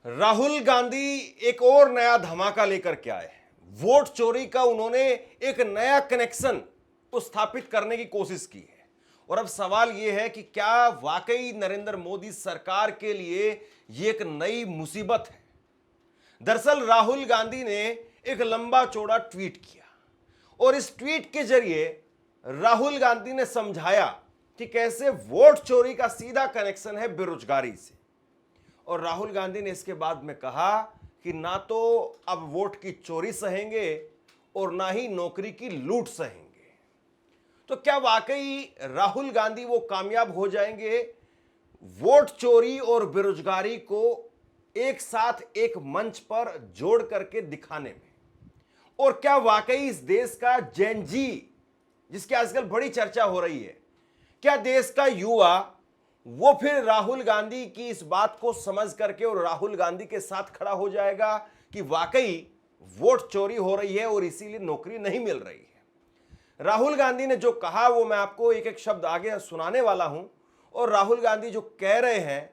राहुल गांधी एक और नया धमाका लेकर के आए हैं। वोट चोरी का उन्होंने एक नया कनेक्शन स्थापित करने की कोशिश की है। और अब सवाल यह है कि क्या वाकई नरेंद्र मोदी सरकार के लिए यह एक नई मुसीबत है। दरअसल राहुल गांधी ने एक लंबा चौड़ा ट्वीट किया और इस ट्वीट के जरिए राहुल गांधी ने समझाया कि कैसे वोट चोरी का सीधा कनेक्शन है बेरोजगारी से। और राहुल गांधी ने इसके बाद में कहा कि ना तो अब वोट की चोरी सहेंगे और ना ही नौकरी की लूट सहेंगे। तो क्या वाकई राहुल गांधी वो कामयाब हो जाएंगे वोट चोरी और बेरोजगारी को एक साथ एक मंच पर जोड़ करके दिखाने में? और क्या वाकई इस देश का जेन जी, जिसकी आजकल बड़ी चर्चा हो रही है, क्या देश का युवा वो फिर राहुल गांधी की इस बात को समझ करके और राहुल गांधी के साथ खड़ा हो जाएगा कि वाकई वोट चोरी हो रही है और इसीलिए नौकरी नहीं मिल रही है? राहुल गांधी ने जो कहा वो मैं आपको एक एक शब्द आगे सुनाने वाला हूं। और राहुल गांधी जो कह रहे हैं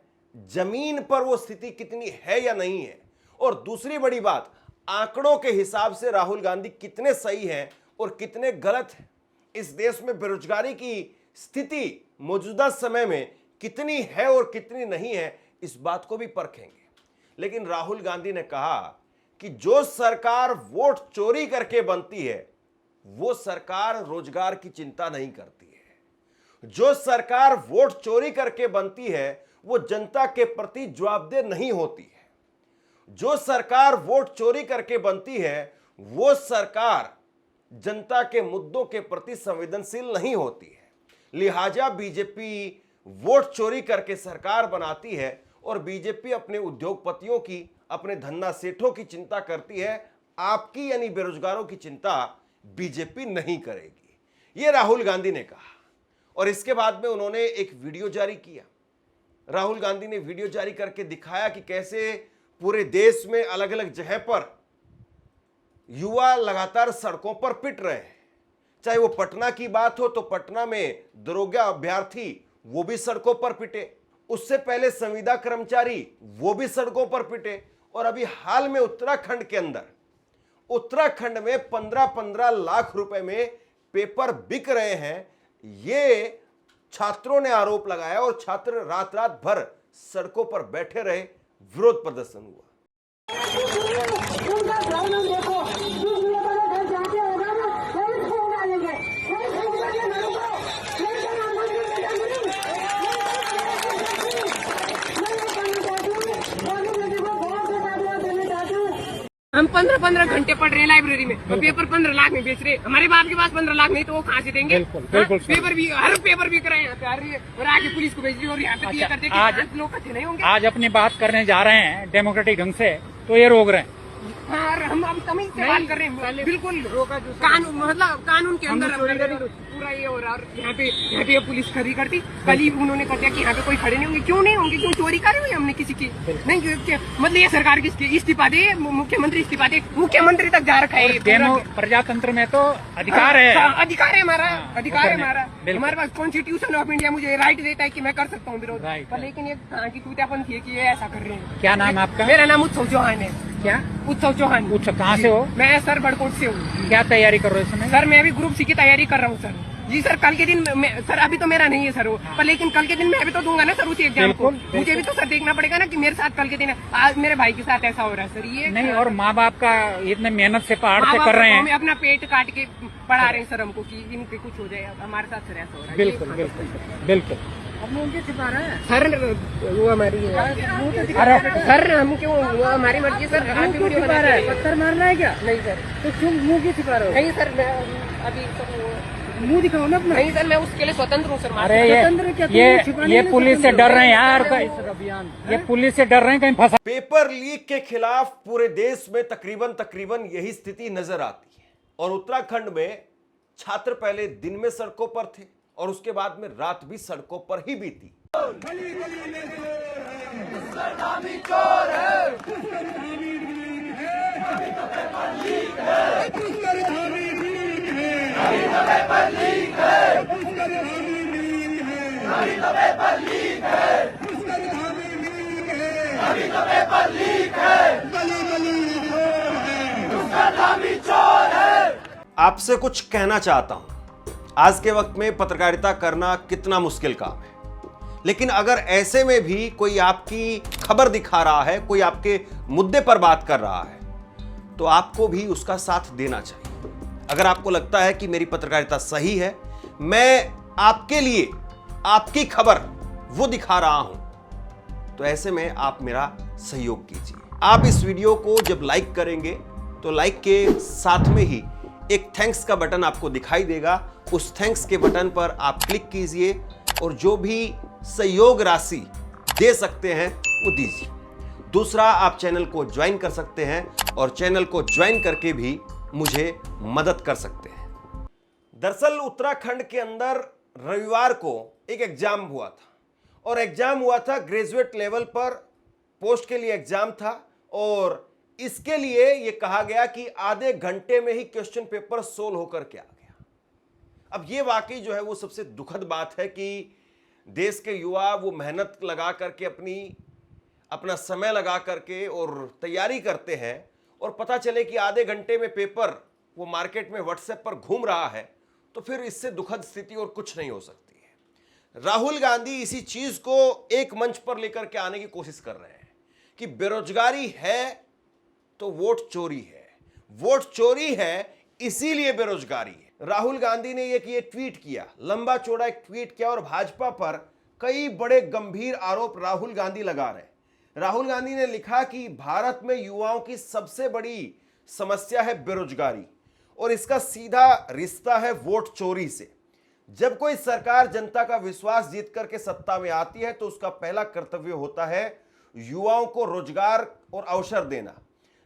जमीन पर वो स्थिति कितनी है या नहीं है, और दूसरी बड़ी बात, आंकड़ों के हिसाब से राहुल गांधी कितने सही हैं और कितने गलत हैं। इस देश में बेरोजगारी की स्थिति मौजूदा समय में कितनी है और कितनी नहीं है, इस बात को भी परखेंगे। लेकिन राहुल गांधी ने कहा कि जो सरकार वोट चोरी करके बनती है वो सरकार रोजगार की चिंता नहीं करती है। जो सरकार वोट चोरी करके बनती है वो जनता के प्रति जवाबदेह नहीं होती है। जो सरकार वोट चोरी करके बनती है वो सरकार जनता के मुद्दों के प्रति संवेदनशील नहीं होती है। लिहाजा बीजेपी वोट चोरी करके सरकार बनाती है और बीजेपी अपने उद्योगपतियों की, अपने धन्ना सेठों की चिंता करती है। आपकी यानी बेरोजगारों की चिंता बीजेपी नहीं करेगी, यह राहुल गांधी ने कहा। और इसके बाद में उन्होंने एक वीडियो जारी किया। राहुल गांधी ने वीडियो जारी करके दिखाया कि कैसे पूरे देश में अलग अलग जगह पर युवा लगातार सड़कों पर पिट रहे हैं। चाहे वो पटना की बात हो तो पटना में दरोगा अभ्यर्थी वो भी सड़कों पर पिटे, उससे पहले संविदा कर्मचारी वो भी सड़कों पर पिटे, और अभी हाल में उत्तराखंड के अंदर, उत्तराखंड में 15-15 लाख रुपए में पेपर बिक रहे हैं। ये छात्रों ने आरोप लगाया और छात्र रात रात भर सड़कों पर बैठे रहे, विरोध प्रदर्शन हुआ। हम 15-15 घंटे पढ़ रहे हैं लाइब्रेरी में और पेपर 15 लाख में बेच रहे। हमारे बाप के पास 15 लाख नहीं तो वो कहाँ से देंगे? बिल्कुल पेपर भी, हर पेपर बिक रहे हैं और आगे पुलिस को भेज रही और यहाँ पे दिया करते आज लोग कथे नहीं होंगे। आज अपनी बात करने जा रहे हैं डेमोक्रेटिक ढंग से तो ये रोक रहे हैं। हाँ, हम अब तमीज से बात कर रहे हैं। बिल्कुल कानून, मतलब कानून के अंदर पूरा ये हो रहा। और यहाँ पे पुलिस खड़ी करती, कल ही उन्होंने कहा कि यहाँ पे कोई खड़े नहीं होंगे। क्यों नहीं होंगे? क्यों चोरी करी हुई हमने किसी की? नहीं, मतलब ये सरकार की इस्तीफा दे, मुख्यमंत्री इस्तीफा दे, मुख्यमंत्री तक जा रखा है। प्रजातंत्र में तो अधिकार है, अधिकार है हमारा, अधिकार है हमारा। हमारे पास कॉन्स्टिट्यूशन ऑफ इंडिया मुझे राइट देता है कि मैं कर सकता हूँ विरोध। लेकिन ये कहाँ की टूटापन थी कि ये ऐसा कर रहे हैं। क्या नाम आपका? मेरा नाम उत्सव चौहान है। क्या? उत्सव चौहान। उत्सव कहाँ से हो? मैं सर बड़कोट से हूँ। क्या तैयारी कर रहे हो इस समय? सर मैं अभी ग्रुप सी की तैयारी कर रहा हूँ सर। जी सर, कल के दिन सर अभी तो मेरा नहीं है सर वो, पर लेकिन कल के दिन मैं भी तो दूंगा ना सर उसी एग्जाम को। मुझे भी तो सर देखना पड़ेगा ना कि मेरे साथ कल के दिन आज मेरे भाई के साथ ऐसा हो रहा है सर। ये नहीं, और माँ बाप का इतने मेहनत से पहाड़ से कर रहे हैं, अपना पेट काट के पढ़ा रहे हैं सर हमको कि इनके कुछ हो जाए। हमारे साथ सर ऐसा हो रहा है। बिल्कुल बिल्कुल बिल्कुल। अब उनके छिपा रहा है सर, वो हमारी सर, हम क्यों, वो हमारी मर्जी सर। पत्थर मारना है क्या? नहीं सर। तो क्यों मुँह क्यों छिपा रहे हो? नहीं सर, मैं अभी मुँह दिखाओ ना अपना। नहीं सर, मैं उसके लिए स्वतंत्र हूँ सर। अरे ये पुलिस से डर रहे हैं यार, ये पुलिस से डर रहे हैं कहीं फंसा। पेपर लीक के खिलाफ पूरे देश में तकरीबन यही स्थिति नजर आती है। और उत्तराखंड में छात्र पहले दिन में सड़कों पर थे और उसके बाद में रात भी सड़कों पर ही बीती। अभी तो पेपर लीक है। आपसे कुछ कहना चाहता हूं। आज के वक्त में पत्रकारिता करना कितना मुश्किल काम है, लेकिन अगर ऐसे में भी कोई आपकी खबर दिखा रहा है, कोई आपके मुद्दे पर बात कर रहा है, तो आपको भी उसका साथ देना चाहिए। अगर आपको लगता है कि मेरी पत्रकारिता सही है, मैं आपके लिए आपकी खबर वो दिखा रहा हूं, तो ऐसे में आप मेरा सहयोग कीजिए। आप इस वीडियो को जब लाइक करेंगे तो लाइक के साथ में ही एक थैंक्स का बटन आपको दिखाई देगा। उस थैंक्स के बटन पर आप क्लिक कीजिए और जो भी सहयोग राशि दे सकते हैं वो दीजिए। दूसरा, आप चैनल को ज्वाइन कर सकते हैं और चैनल को ज्वाइन करके भी मुझे मदद कर सकते हैं। दरअसल उत्तराखंड के अंदर रविवार को एक एग्जाम हुआ था और एग्जाम हुआ था ग्रेजुएट लेवल पर, पोस्ट के लिए एग्जाम था और इसके लिए यह कहा गया कि आधे घंटे में ही क्वेश्चन पेपर सोल्व होकर के आ गया। अब यह वाकई जो है वो सबसे दुखद बात है कि देश के युवा वो मेहनत लगा करके अपना समय लगा करके और तैयारी करते हैं और पता चले कि आधे घंटे में पेपर वो मार्केट में व्हाट्सएप पर घूम रहा है, तो फिर इससे दुखद स्थिति और कुछ नहीं हो सकती है। राहुल गांधी इसी चीज को एक मंच पर लेकर के आने की कोशिश कर रहे हैं कि बेरोजगारी है तो वोट चोरी है, वोट चोरी है इसीलिए बेरोजगारी है। राहुल गांधी ने ये ट्वीट किया, लंबा चौड़ा एक ट्वीट किया और भाजपा पर कई बड़े गंभीर आरोप राहुल गांधी लगा रहे। राहुल गांधी ने लिखा कि भारत में युवाओं की सबसे बड़ी समस्या है बेरोजगारी और इसका सीधा रिश्ता है वोट चोरी से। जब कोई सरकार जनता का विश्वास जीत करके सत्ता में आती है तो उसका पहला कर्तव्य होता है युवाओं को रोजगार और अवसर देना,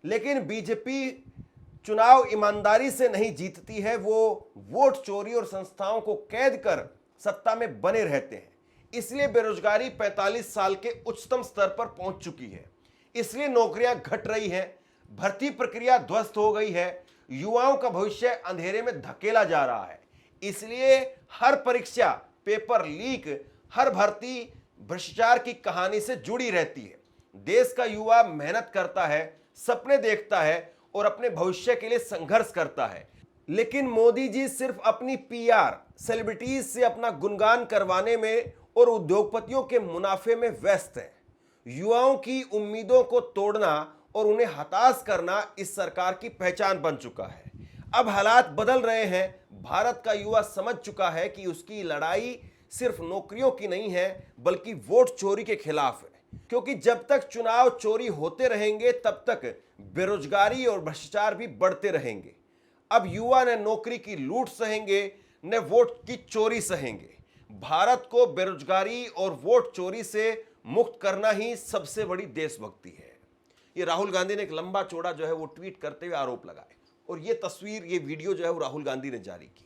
लेकिन बीजेपी चुनाव ईमानदारी से नहीं जीतती है, वो वोट चोरी और संस्थाओं को कैद कर सत्ता में बने रहते हैं। इसलिए बेरोजगारी 45 साल के उच्चतम स्तर पर पहुंच चुकी है, इसलिए नौकरियां घट रही हैं, भर्ती प्रक्रिया ध्वस्त हो गई है, युवाओं का भविष्य अंधेरे में धकेला जा रहा है। इसलिए हर परीक्षा, पेपर लीक, हर भर्ती भ्रष्टाचार की कहानी से जुड़ी रहती है। देश का युवा मेहनत करता है, सपने देखता है और अपने भविष्य के लिए संघर्ष करता है, लेकिन मोदी जी सिर्फ अपनी पीआर, सेलिब्रिटीज से अपना गुणगान करवाने में और उद्योगपतियों के मुनाफे में व्यस्त हैं। युवाओं की उम्मीदों को तोड़ना और उन्हें हताश करना इस सरकार की पहचान बन चुका है। अब हालात बदल रहे हैं। भारत का युवा समझ चुका है कि उसकी लड़ाई सिर्फ नौकरियों की नहीं है बल्कि वोट चोरी के खिलाफ है, क्योंकि जब तक चुनाव चोरी होते रहेंगे तब तक बेरोजगारी और भ्रष्टाचार भी बढ़ते रहेंगे। अब युवा न नौकरी की लूट सहेंगे न वोट की चोरी सहेंगे। भारत को बेरोजगारी और वोट चोरी से मुक्त करना ही सबसे बड़ी देशभक्ति है। ये राहुल गांधी ने एक लंबा चौड़ा जो है वो ट्वीट करते हुए आरोप लगाए और ये तस्वीर, ये वीडियो जो है वो राहुल गांधी ने जारी की।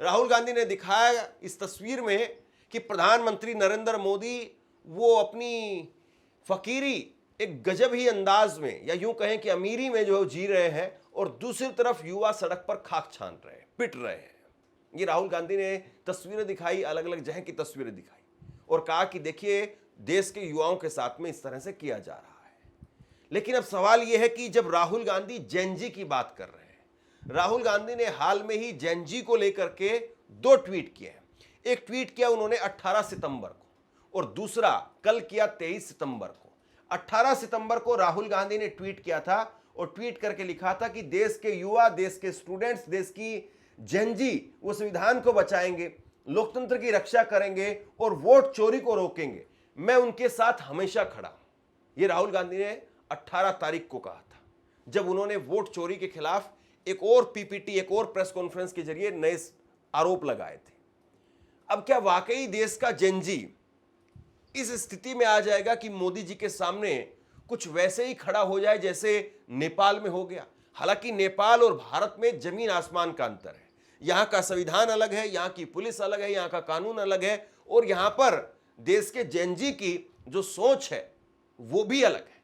राहुल गांधी ने दिखाया इस तस्वीर में कि प्रधानमंत्री नरेंद्र मोदी वो अपनी फकीरी एक गजब ही अंदाज में, या यूं कहें कि अमीरी में जो जी रहे हैं और दूसरी तरफ युवा सड़क पर खाक छान रहे हैं, पिट रहे हैं। ये राहुल गांधी ने तस्वीरें दिखाई, अलग अलग जगह की तस्वीरें दिखाई और कहा कि देखिए देश के युवाओं के साथ में इस तरह से किया जा रहा है। लेकिन अब सवाल यह है कि जब राहुल गांधी जेनजी की बात कर रहे हैं, राहुल गांधी ने हाल में ही जेनजी को लेकर के 2 ट्वीट किए हैं। एक ट्वीट किया उन्होंने 18 सितंबर को और दूसरा कल किया 23 सितंबर को। 18 सितंबर को राहुल गांधी ने ट्वीट किया था और ट्वीट करके लिखा था कि देश के युवा, देश के स्टूडेंट्स, देश की जेनजी वो संविधान को बचाएंगे, लोकतंत्र की रक्षा करेंगे और वोट चोरी को रोकेंगे। मैं उनके साथ हमेशा खड़ा हूं। ये राहुल गांधी ने 18 तारीख को कहा था, जब उन्होंने वोट चोरी के खिलाफ एक और पीपीटी, एक और प्रेस कॉन्फ्रेंस के जरिए नए आरोप लगाए थे। अब क्या वाकई देश का जेनजी इस स्थिति में आ जाएगा कि मोदी जी के सामने कुछ वैसे ही खड़ा हो जाए जैसे नेपाल में हो गया? हालांकि नेपाल और भारत में जमीन आसमान का अंतर है। यहां का संविधान अलग है, यहां की पुलिस अलग है, यहां का कानून अलग है और यहां पर देश के जेनजी की जो सोच है वो भी अलग है।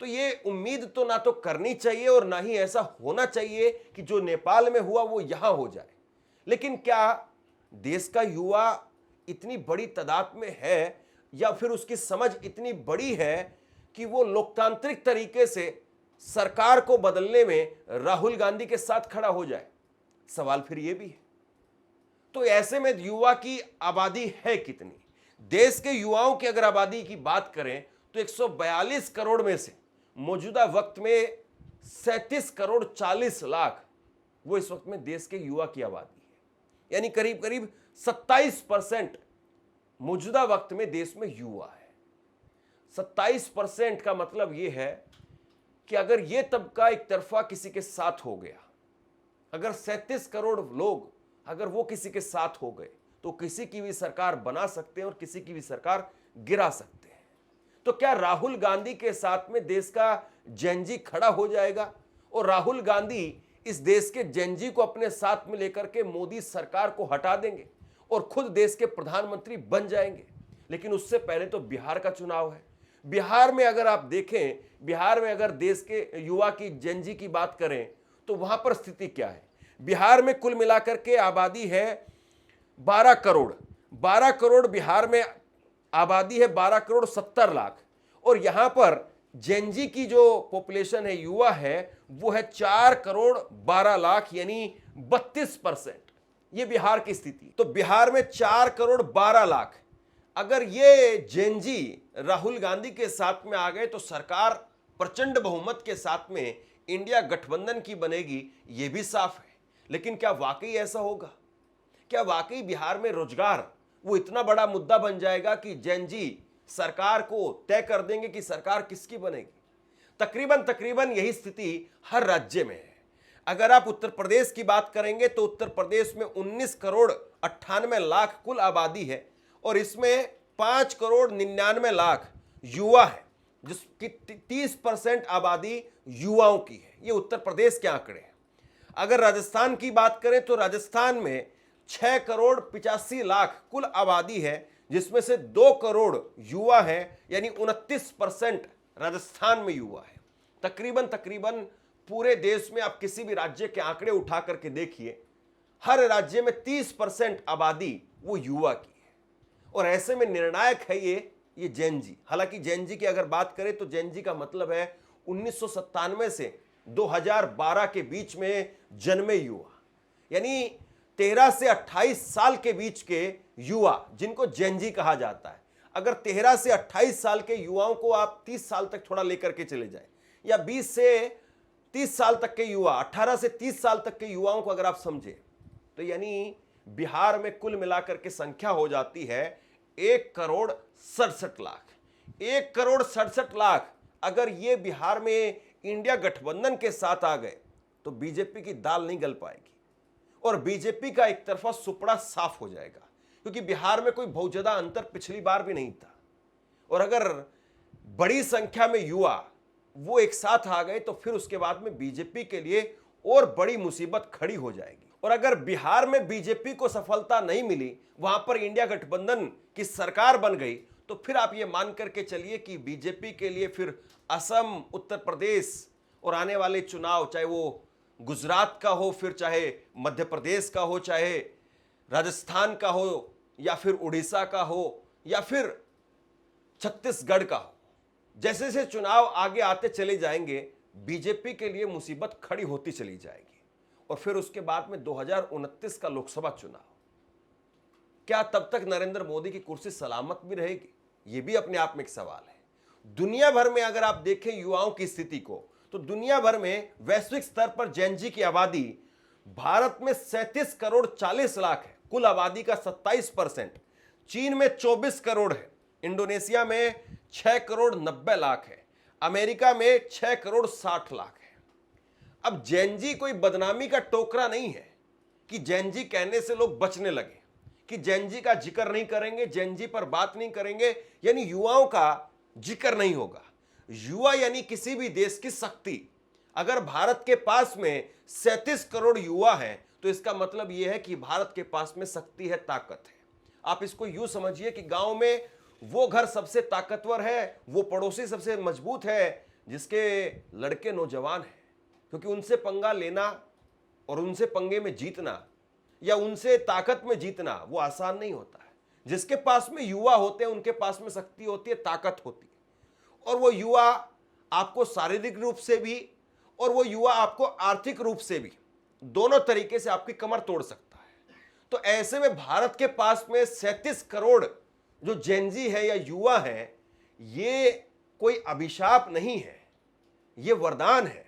तो ये उम्मीद तो ना तो करनी चाहिए और ना ही ऐसा होना चाहिए कि जो नेपाल में हुआ वो यहां हो जाए। लेकिन क्या देश का युवा इतनी बड़ी तादाद में है या फिर उसकी समझ इतनी बड़ी है कि वो लोकतांत्रिक तरीके से सरकार को बदलने में राहुल गांधी के साथ खड़ा हो जाए? सवाल फिर यह भी है। तो ऐसे में युवा की आबादी है कितनी? देश के युवाओं की अगर आबादी की बात करें तो 142 करोड़ में से मौजूदा वक्त में 37 करोड़ 40 लाख वो इस वक्त में देश के युवा की आबादी है, यानी करीब करीब 27% मौजूदा वक्त में देश में युवा है। 27% का मतलब यह है कि अगर यह तबका एक तरफा किसी के साथ हो गया, अगर 37 करोड़ लोग अगर वो किसी के साथ हो गए तो किसी की भी सरकार बना सकते हैं और किसी की भी सरकार गिरा सकते हैं। तो क्या राहुल गांधी के साथ में देश का जेनजी खड़ा हो जाएगा और राहुल गांधी इस देश के जेनजी को अपने साथ में लेकर के मोदी सरकार को हटा देंगे और खुद देश के प्रधानमंत्री बन जाएंगे? लेकिन उससे पहले तो बिहार का चुनाव है। बिहार में अगर आप देखें, बिहार में अगर देश के युवा की जेनजी की बात करें तो वहां पर स्थिति क्या है? बिहार में कुल मिलाकर के आबादी है 12 करोड़। 12 करोड़ बिहार में आबादी है, 12 करोड़ 70 लाख, और यहां पर जेनजी की जो पॉपुलेशन है, युवा है, वो है 4 करोड़ 12 लाख, यानी 32%। ये बिहार की स्थिति। तो बिहार में 4 करोड़ 12 लाख अगर ये जेनजी राहुल गांधी के साथ में आ गए तो सरकार प्रचंड बहुमत के साथ में इंडिया गठबंधन की बनेगी, ये भी साफ है। लेकिन क्या वाकई ऐसा होगा? क्या वाकई बिहार में रोजगार वो इतना बड़ा मुद्दा बन जाएगा कि जेनजी सरकार को तय कर देंगे कि सरकार किसकी बनेगी? तकरीबन यही स्थिति हर राज्य में है। अगर आप उत्तर प्रदेश की बात करेंगे तो उत्तर प्रदेश में 19 करोड़ 98 लाख कुल आबादी है और इसमें 5 करोड़ 99 लाख युवा है, जिसकी 30% आबादी युवाओं की है। ये उत्तर प्रदेश के आंकड़े हैं। अगर राजस्थान की बात करें तो राजस्थान में 6 करोड़ 85 लाख कुल आबादी है, जिसमें से 2 करोड़ युवा है, यानी 29% राजस्थान में युवा है। तकरीबन पूरे देश में आप किसी भी राज्य के आंकड़े उठा करके देखिए, हर राज्य में 30% आबादी वो युवा की है। और ऐसे में निर्णायक है ये जेनजी। हालांकि जेनजी की अगर बात करें तो जेनजी का मतलब है 1997 से 2012 के बीच में जन्मे युवा, यानी 13 से 28 साल के बीच के युवा, जिनको जेनजी कहा जाता है। अगर 13 से 28 साल के युवाओं को आप 30 साल तक थोड़ा लेकर के चले जाए, या 20 से 30 साल तक के युवा, 18 से 30 साल तक के युवाओं को अगर आप समझे, तो यानी बिहार में कुल मिलाकर के संख्या हो जाती है 1 करोड़ 67 लाख। 1 करोड़ 67 लाख अगर ये बिहार में इंडिया गठबंधन के साथ आ गए तो बीजेपी की दाल नहीं गल पाएगी और बीजेपी का एक तरफा सुपड़ा साफ हो जाएगा, क्योंकि बिहार में कोई बहुत ज्यादा अंतर पिछली बार भी नहीं था। और अगर बड़ी संख्या में युवा वो एक साथ आ गए तो फिर उसके बाद में बीजेपी के लिए और बड़ी मुसीबत खड़ी हो जाएगी। और अगर बिहार में बीजेपी को सफलता नहीं मिली, वहां पर इंडिया गठबंधन की सरकार बन गई, तो फिर आप ये मान करके चलिए कि बीजेपी के लिए फिर असम, उत्तर प्रदेश और आने वाले चुनाव, चाहे वो गुजरात का हो, फिर चाहे मध्य प्रदेश का हो, चाहे राजस्थान का हो, या फिर उड़ीसा का हो, या फिर छत्तीसगढ़ का हो, जैसे जैसे चुनाव आगे आते चले जाएंगे बीजेपी के लिए मुसीबत खड़ी होती चली जाएगी। और फिर उसके बाद में 2029 का लोकसभा चुनाव, क्या तब तक नरेंद्र मोदी की कुर्सी सलामत भी रहेगी? यह भी अपने आप में एक सवाल है। दुनिया भर में अगर आप देखें युवाओं की स्थिति को, तो दुनिया भर में वैश्विक स्तर पर जेनजी की आबादी भारत में 37 करोड़ 40 लाख है, कुल आबादी का 27%। चीन में 24 करोड़ है, इंडोनेशिया में 6 करोड़ 90 लाख है, अमेरिका में 6 करोड़ 60 लाख है। अब जेनजी कोई बदनामी का टोकरा नहीं है कि जेनजी कहने से लोग बचने लगे, कि जेनजी का जिक्र नहीं करेंगे, जेनजी पर बात नहीं करेंगे, यानी युवाओं का जिक्र नहीं होगा। युवा यानी किसी भी देश की शक्ति। अगर भारत के पास में 37 करोड़ युवा हैं तो इसका मतलब यह है कि भारत के पास में शक्ति है, ताकत है। आप इसको यूं समझिए कि गांव में वो घर सबसे ताकतवर है, वो पड़ोसी सबसे मजबूत है जिसके लड़के नौजवान हैं, क्योंकि उनसे पंगा लेना और उनसे पंगे में जीतना या उनसे ताकत में जीतना वो आसान नहीं होता है। जिसके पास में युवा होते हैं उनके पास में शक्ति होती है, ताकत होती है, और वो युवा आपको शारीरिक रूप से भी और वो युवा आपको आर्थिक रूप से भी, दोनों तरीके से आपकी कमर तोड़ सकता है। तो ऐसे में भारत के पास में 37 करोड़ जो जेनजी है या युवा है, ये कोई अभिशाप नहीं है, ये वरदान है।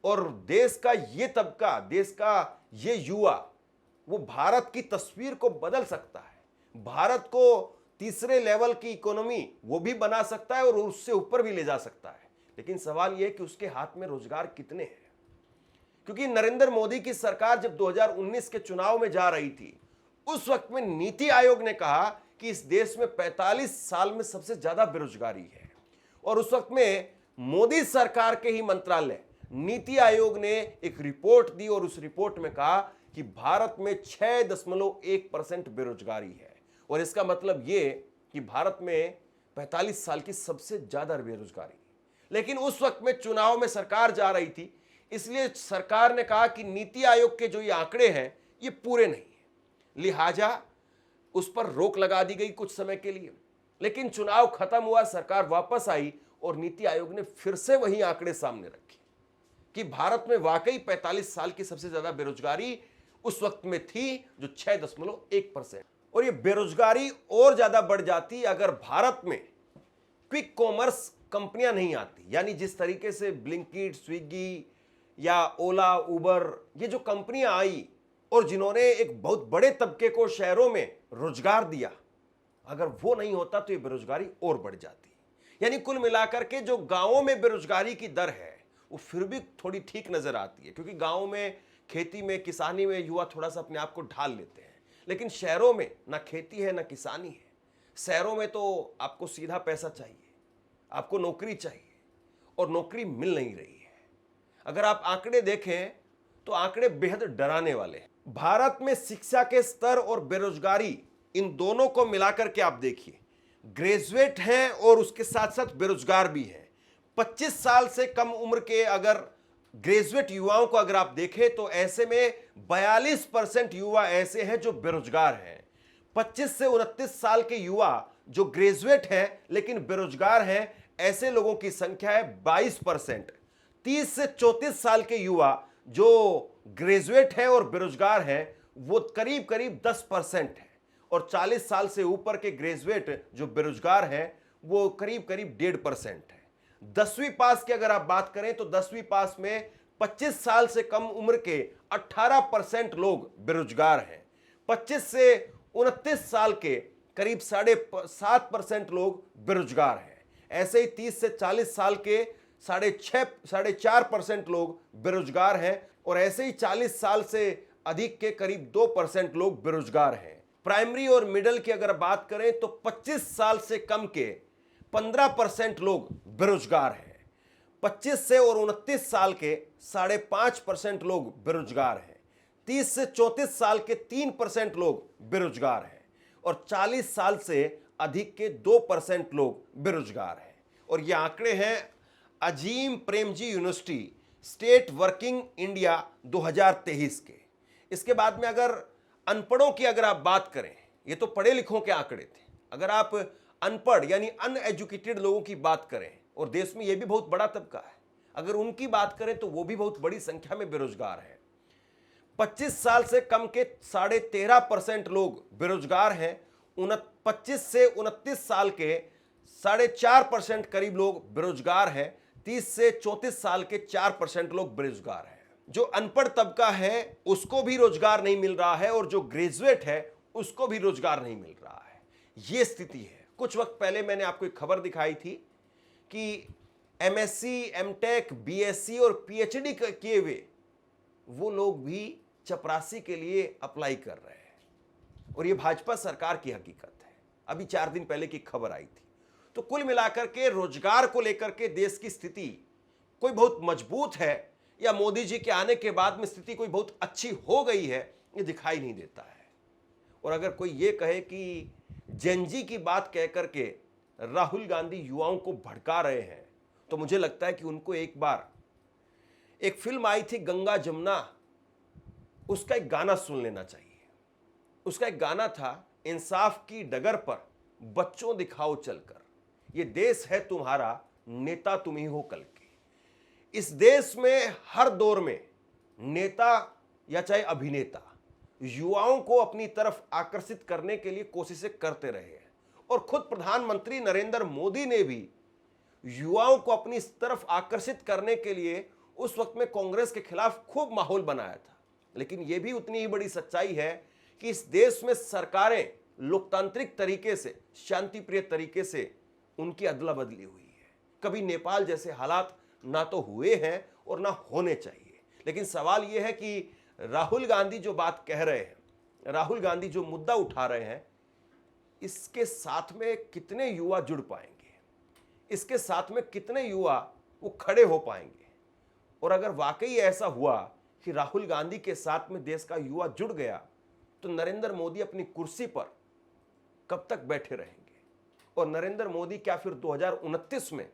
और देश का ये तबका, देश का ये युवा, वो भारत की तस्वीर को बदल सकता है, भारत को तीसरे लेवल की इकोनॉमी वो भी बना सकता है और उससे ऊपर भी ले जा सकता है। लेकिन सवाल यह कि उसके हाथ में रोजगार कितने हैं, क्योंकि नरेंद्र मोदी की सरकार जब 2019 के चुनाव में जा रही थी, उस वक्त में नीति आयोग ने कहा कि इस देश में 45 साल में सबसे ज्यादा बेरोजगारी है। और उस वक्त में मोदी सरकार के ही मंत्रालय नीति आयोग ने एक रिपोर्ट दी और उस रिपोर्ट में कहा कि भारत में 6.1% बेरोजगारी है। और इसका मतलब ये कि भारत में 45 साल की सबसे ज्यादा बेरोजगारी। लेकिन उस वक्त में चुनाव में सरकार जा रही थी, इसलिए सरकार ने कहा कि नीति आयोग के जो ये आंकड़े हैं ये पूरे नहीं है, लिहाजा उस पर रोक लगा दी गई कुछ समय के लिए। लेकिन चुनाव खत्म हुआ, सरकार वापस आई और नीति आयोग ने फिर से वही आंकड़े सामने रखे कि भारत में वाकई 45 साल की सबसे ज्यादा बेरोजगारी उस वक्त में थी, जो 6.1%। और ये बेरोजगारी और ज्यादा बढ़ जाती अगर भारत में क्विक कॉमर्स कंपनियां नहीं आती, यानी जिस तरीके से ब्लिंकिट, स्विगी या ओला, उबर, ये जो कंपनियां आई और जिन्होंने एक बहुत बड़े तबके को शहरों में रोजगार दिया, अगर वो नहीं होता तो ये बेरोजगारी और बढ़ जाती। यानी कुल मिलाकर के जो गांवों में बेरोजगारी की दर है वो फिर भी थोड़ी ठीक नजर आती है, क्योंकि गांवों में, खेती में, किसानी में युवा थोड़ा सा अपने आप को ढाल लेते हैं। लेकिन शहरों में ना खेती है ना किसानी है। शहरों में तो आपको सीधा पैसा चाहिए, आपको नौकरी चाहिए और नौकरी मिल नहीं रही है। अगर आप आंकड़े देखें तो आंकड़े बेहद डराने वाले हैं। भारत में शिक्षा के स्तर और बेरोजगारी, इन दोनों को मिलाकर के आप देखिए, ग्रेजुएट हैं और उसके साथ साथ बेरोजगार भी हैं। 25 साल से कम उम्र के अगर ग्रेजुएट युवाओं को अगर आप देखें तो ऐसे में 42% युवा ऐसे हैं जो बेरोजगार हैं। 25 से 29 साल के युवा जो ग्रेजुएट हैं लेकिन बेरोजगार हैं, ऐसे लोगों की संख्या है 22%। 30 से 34 साल के युवा जो ग्रेजुएट हैं और बेरोजगार हैं, वो करीब करीब 10% है। और 40 साल से ऊपर के ग्रेजुएट जो बेरोजगार हैं, वो करीब करीब 1.5% है। 10वीं पास की अगर आप बात करें तो 10वीं पास में 25 साल से कम उम्र के 18% लोग बेरोजगार हैं। 25 से 29 साल के करीब 7.5% लोग बेरोजगार हैं। ऐसे ही 30 से 40 साल के 4.5% लोग बेरोजगार हैं। और ऐसे ही 40 साल से अधिक के करीब 2% लोग बेरोजगार हैं। प्राइमरी और मिडिल की अगर बात करें तो 25 साल से कम के 15% लोग बेरोजगार हैं। 25 से और 29 साल के 5.5% लोग बेरोजगार हैं। 30 से 34 साल के 3% लोग बेरोजगार हैं। और 40 साल से अधिक के 2% लोग बेरोजगार हैं। और ये आंकड़े हैं Azim Premji university state working India 2023 के। इसके बाद में अगर अनपढ़ों की अगर आप बात करें, ये तो पढ़े लिखों के आंकड़े थे, अगर आप अनपढ़ यानी अनएजुकेटेड लोगों की बात करें, और देश में ये भी बहुत बड़ा तबका है, अगर उनकी बात करें तो वो भी बहुत बड़ी संख्या में बेरोजगार है। 25 साल से कम के 13.5% लोग बेरोजगार हैं। 25 से 29 साल के 4.5% करीब लोग बेरोजगार हैं। 30 से 34 साल के 4% लोग बेरोजगार हैं। जो अनपढ़ तबका है उसको भी रोजगार नहीं मिल रहा है और जो ग्रेजुएट है उसको भी रोजगार नहीं मिल रहा है। यह स्थिति है। कुछ वक्त पहले मैंने आपको एक खबर दिखाई थी कि एमएससी, एमटेक, बीएससी और पीएचडी किए हुए वो लोग भी चपरासी के लिए अप्लाई कर रहे हैं। और ये भाजपा सरकार की हकीकत है। अभी 4 दिन पहले की खबर आई थी। तो कुल मिलाकर के रोजगार को लेकर के देश की स्थिति कोई बहुत मजबूत है या मोदी जी के आने के बाद में स्थिति कोई बहुत अच्छी हो गई है, ये दिखाई नहीं देता है। और अगर कोई ये कहे कि जेनजी की बात कह करके राहुल गांधी युवाओं को भड़का रहे हैं, तो मुझे लगता है कि उनको एक बार एक फिल्म आई थी गंगा जमुना, उसका एक गाना सुन लेना चाहिए। उसका एक गाना था, इंसाफ की डगर पर बच्चों दिखाओ चलकर, ये देश है तुम्हारा नेता तुम ही हो कल के। इस देश में हर दौर में नेता या चाहे अभिनेता युवाओं को अपनी तरफ आकर्षित करने के लिए कोशिशें करते रहे हैं, और खुद प्रधानमंत्री नरेंद्र मोदी ने भी युवाओं को अपनी तरफ आकर्षित करने के लिए उस वक्त में कांग्रेस के खिलाफ खूब माहौल बनाया था। लेकिन यह भी उतनी ही बड़ी सच्चाई है कि इस देश में सरकारें लोकतांत्रिक तरीके से, शांतिप्रिय तरीके से उनकी अदला बदली हुई है। कभी नेपाल जैसे हालात ना तो हुए हैं और ना होने चाहिए। लेकिन सवाल यह है कि राहुल गांधी जो बात कह रहे हैं, राहुल गांधी जो मुद्दा उठा रहे हैं, इसके साथ में कितने युवा जुड़ पाएंगे, इसके साथ में कितने युवा वो खड़े हो पाएंगे। और अगर वाकई ऐसा हुआ कि राहुल गांधी के साथ में देश का युवा जुड़ गया, तो नरेंद्र मोदी अपनी कुर्सी पर कब तक बैठे रहेंगे, और नरेंद्र मोदी क्या फिर 2029 में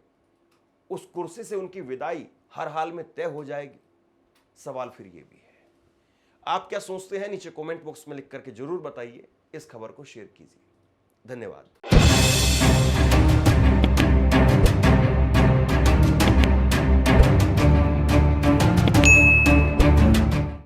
उस कुर्सी से उनकी विदाई हर हाल में तय हो जाएगी? सवाल फिर ये भी है। आप क्या सोचते हैं नीचे कमेंट बॉक्स में लिख करके जरूर बताइए। इस खबर को शेयर कीजिए। धन्यवाद।